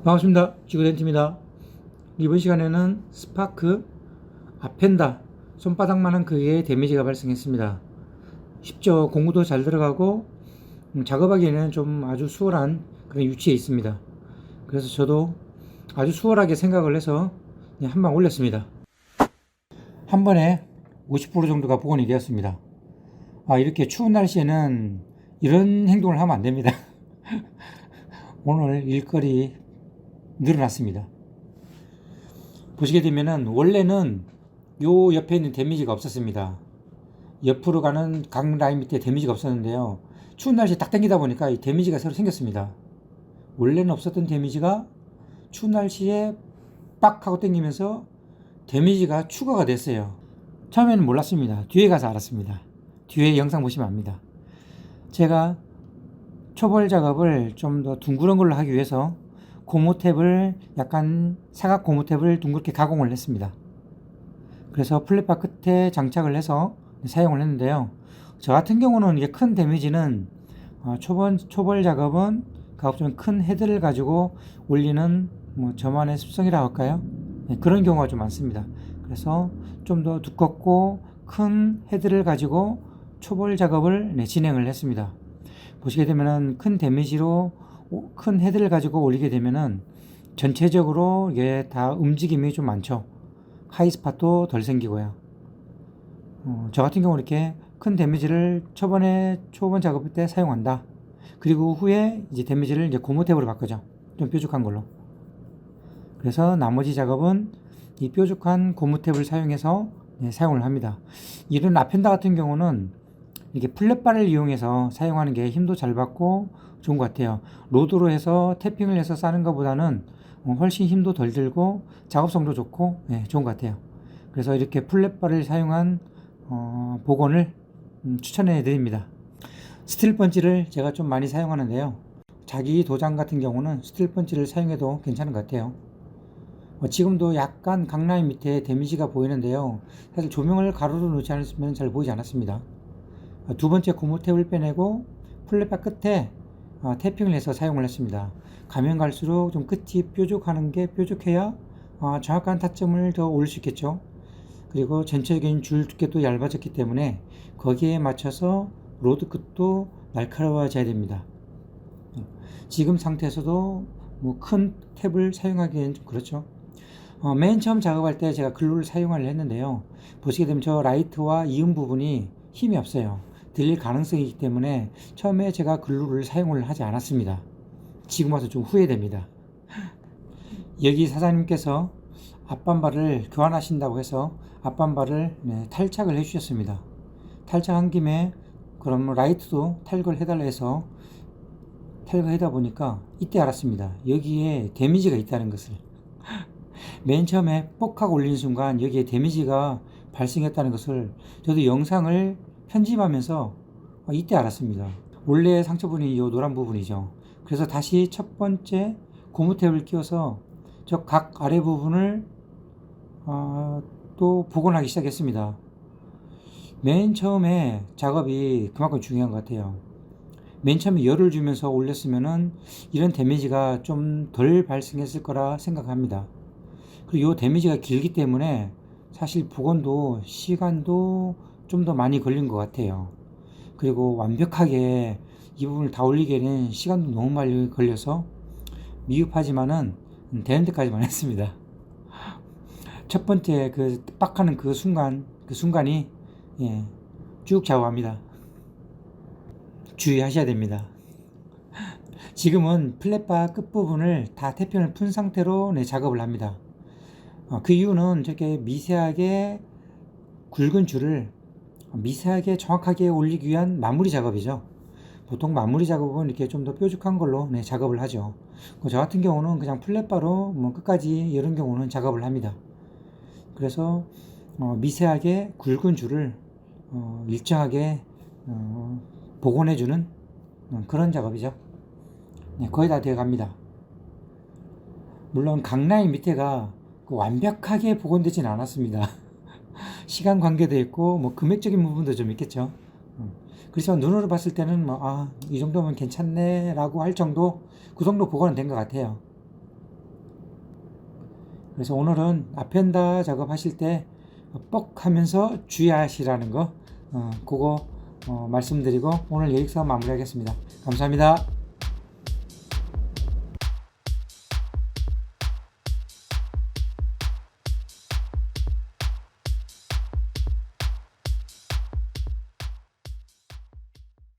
반갑습니다. 지구덴트입니다. 이번 시간에는 스파크 아펜다 손바닥만한 크기의 데미지가 발생했습니다. 쉽죠. 공구도 잘 들어가고 작업하기에는 좀 아주 수월한 그런 위치에 있습니다. 그래서 저도 아주 수월하게 생각을 해서 한 방 올렸습니다. 한 번에 50% 정도가 복원이 되었습니다. 이렇게 추운 날씨에는 이런 행동을 하면 안 됩니다. 오늘 일거리 늘어났습니다. 보시게 되면은 원래는 요 옆에 있는 데미지가 없었습니다. 옆으로 가는 각 라인 밑에 데미지가 없었는데요. 추운 날씨에 딱 당기다 보니까 이 데미지가 새로 생겼습니다. 원래는 없었던 데미지가 추운 날씨에 빡 하고 당기면서 데미지가 추가가 됐어요. 처음에는 몰랐습니다. 뒤에 가서 알았습니다. 뒤에 영상 보시면 압니다. 제가 초벌 작업을 좀 더 둥그런 걸로 하기 위해서 고무탭을 약간 사각 고무탭을 둥그렇게 가공을 했습니다. 그래서 플랫바 끝에 장착을 해서 사용을 했는데요. 저 같은 경우는 이게 큰 데미지는 초벌 작업은 가급적 큰 헤드를 가지고 올리는 저만의 습성이라고 할까요? 그런 경우가 좀 많습니다. 그래서 좀 더 두껍고 큰 헤드를 가지고 초벌 작업을 진행을 했습니다. 보시게 되면은 큰 데미지로 큰 헤드를 가지고 올리게 되면은 전체적으로 이게 다 움직임이 좀 많죠. 하이스팟도 덜 생기고요. 저 같은 경우 이렇게 큰 데미지를 초반 작업 때 사용한다. 그리고 후에 이제 데미지를 이제 고무탭으로 바꾸죠. 좀 뾰족한 걸로. 그래서 나머지 작업은 이 뾰족한 고무탭을 사용해서 사용을 합니다. 이런 아펜다 같은 경우는 이렇게 플랫바를 이용해서 사용하는 게 힘도 잘 받고 좋은 것 같아요. 로드로 해서 태핑을 해서 싸는 것보다는 훨씬 힘도 덜 들고 작업성도 좋고 좋은 것 같아요. 그래서 이렇게 플랫바를 사용한 복원을 추천해 드립니다. 스틸 펀치를 제가 좀 많이 사용하는데요. 자기 도장 같은 경우는 스틸 펀치를 사용해도 괜찮은 것 같아요. 지금도 약간 강라인 밑에 데미지가 보이는데요. 사실 조명을 가로로 놓지 않았으면 잘 보이지 않았습니다. 두 번째 고무탭을 빼내고 플랫바 끝에 태핑을 해서 사용을 했습니다. 가면 갈수록 좀 끝이 뾰족하는 게 뾰족해야 정확한 타점을 더 올릴 수 있겠죠. 그리고 전체적인 줄 두께도 얇아졌기 때문에 거기에 맞춰서 로드 끝도 날카로워져야 됩니다. 지금 상태에서도 큰 탭을 사용하기엔 좀 그렇죠. 맨 처음 작업할 때 제가 글루를 사용을 했는데요. 보시게 되면 저 라이트와 이음 부분이 힘이 없어요. 들릴 가능성이 있기 때문에 처음에 제가 글루를 사용을 하지 않았습니다. 지금 와서 좀 후회됩니다. 여기 사장님께서 앞반발을 교환하신다고 해서 앞반발을 탈착을 해 주셨습니다. 탈착한 김에 그럼 라이트도 탈거를 해달라 해서 탈거하다 보니까 이때 알았습니다. 여기에 데미지가 있다는 것을. 맨 처음에 뻑하고 올리는 순간 여기에 데미지가 발생했다는 것을 저도 영상을 편집하면서 이때 알았습니다. 원래 상처분이 이 노란 부분이죠. 그래서 다시 첫 번째 고무탭을 끼워서 저 각 아래 부분을 또 복원하기 시작했습니다. 맨 처음에 작업이 그만큼 중요한 것 같아요. 맨 처음에 열을 주면서 올렸으면은 이런 데미지가 좀 덜 발생했을 거라 생각합니다. 그리고 이 데미지가 길기 때문에 사실 복원도 시간도 좀 더 많이 걸린 것 같아요. 그리고 완벽하게 이 부분을 다 올리기에는 시간도 너무 많이 걸려서 미흡하지만은 되는 데까지만 했습니다. 첫 번째 그 빡하는 그 순간이 쭉 좌우합니다. 주의하셔야 됩니다. 지금은 플랫바 끝부분을 다 태평을 푼 상태로 작업을 합니다. 그 이유는 저렇게 미세하게 굵은 줄을 미세하게 정확하게 올리기 위한 마무리 작업이죠. 보통 마무리 작업은 이렇게 좀 더 뾰족한 걸로 작업을 하죠. 저 같은 경우는 그냥 플랫바로 끝까지 이런 경우는 작업을 합니다. 그래서 미세하게 굵은 줄을 일정하게 복원해주는 그런 작업이죠. 거의 다 되어 갑니다. 물론 각 라인 밑에가 완벽하게 복원되지는 않았습니다. 시간 관계도 있고 금액적인 부분도 좀 있겠죠. 그렇지만 눈으로 봤을 때는 이 정도면 괜찮네 라고 할 정도, 그 정도 복원은 된 것 같아요. 그래서 오늘은 아펜다 작업하실 때 뻑 하면서 주의하시라는 거 그거 말씀드리고 오늘 여기서 마무리하겠습니다. 감사합니다.